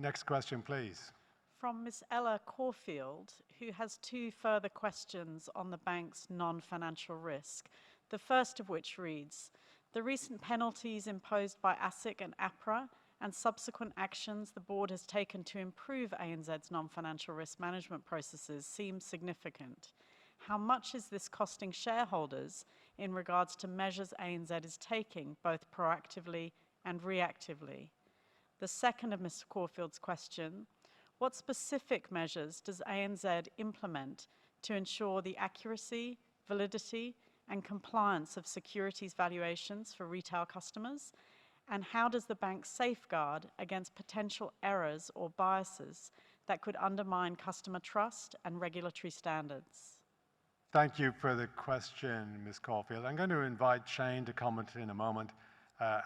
Next question, please. From Ms. Ella Caulfield, who has two further questions on the bank's non-financial risk. The first of which reads, the recent penalties imposed by ASIC and APRA and subsequent actions the board has taken to improve ANZ's non-financial risk management processes seem significant. How much is this costing shareholders in regards to measures ANZ is taking, both proactively and reactively? The second of Ms. Caulfield's question, what specific measures does ANZ implement to ensure the accuracy, validity, and compliance of securities valuations for retail customers? And how does the bank safeguard against potential errors or biases that could undermine customer trust and regulatory standards? Thank you for the question, Ms. Caulfield. I'm going to invite Shane to comment in a moment.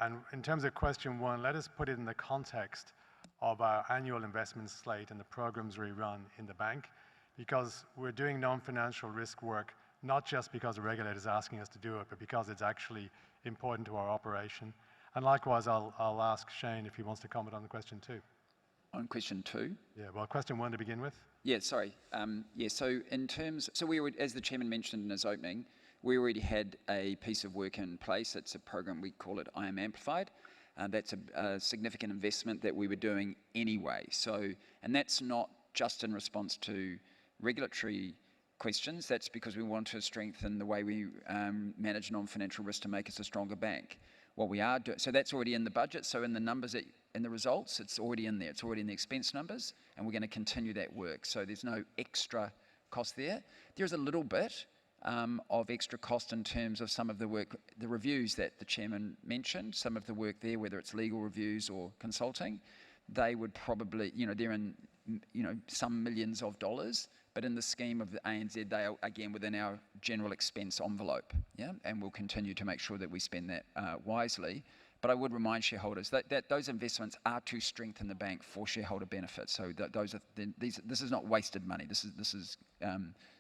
And in terms of question one, let us put it in the context of our annual investment slate and the programs we run in the bank, because we're doing non-financial risk work, not just because the regulator is asking us to do it, but because it's actually important to our operation. And likewise, I'll ask Shane if he wants to comment on the question two. On question two? Yeah, well, question one to begin with. Yeah, sorry. So in terms, we already, as the chairman mentioned in his opening, we already had a piece of work in place. It's a program, we call it I Am Amplified. That's a significant investment that we were doing anyway. And that's not just in response to regulatory questions, that's because we want to strengthen the way we manage non-financial risk to make us a stronger bank. What we are doing, so that's already in the budget, so in the numbers, in the results, it's already in there, it's already in the expense numbers, and we're going to continue that work. So there's no extra cost there. There's a little bit of extra cost in terms of some of the work, the reviews that the chairman mentioned, some of the work there, whether it's legal reviews or consulting, they would probably, they're in, some millions of dollars, but in the scheme of the ANZ, they are again within our general expense envelope, and we'll continue to make sure that we spend that wisely. But I would remind shareholders that those investments are to strengthen the bank for shareholder benefit. So this is not wasted money. This is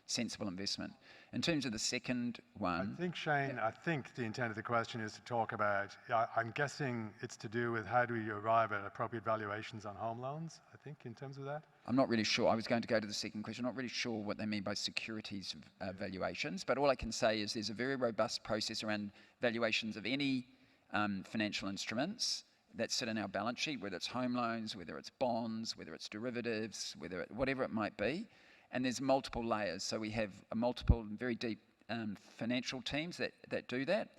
sensible investment. In terms of the second one, I think, Shane, I think the intent of the question is to talk about, I'm guessing it's to do with how do we arrive at appropriate valuations on home loans, I think, in terms of that? I'm not really sure. I was going to go to the second question. I'm not really sure what they mean by securities valuations, but all I can say is there's a very robust process around valuations of any financial instruments that sit in our balance sheet, whether it's home loans, whether it's bonds, whether it's derivatives, whatever it might be. And there's multiple layers. So we have multiple very deep financial teams that do that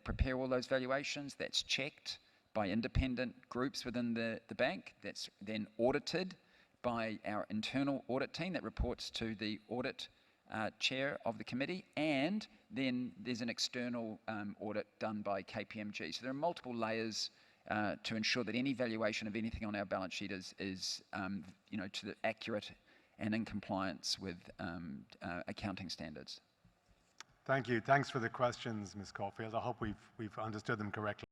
prepare all those valuations. That's checked by independent groups within the bank. That's then audited by our internal audit team that reports to the audit chair of the committee. And then there's an external audit done by KPMG. So there are multiple layers to ensure that any valuation of anything on our balance sheet is to the accurate and in compliance with accounting standards. Thank you. Thanks for the questions, Ms. Caulfield. I hope we've understood them correctly.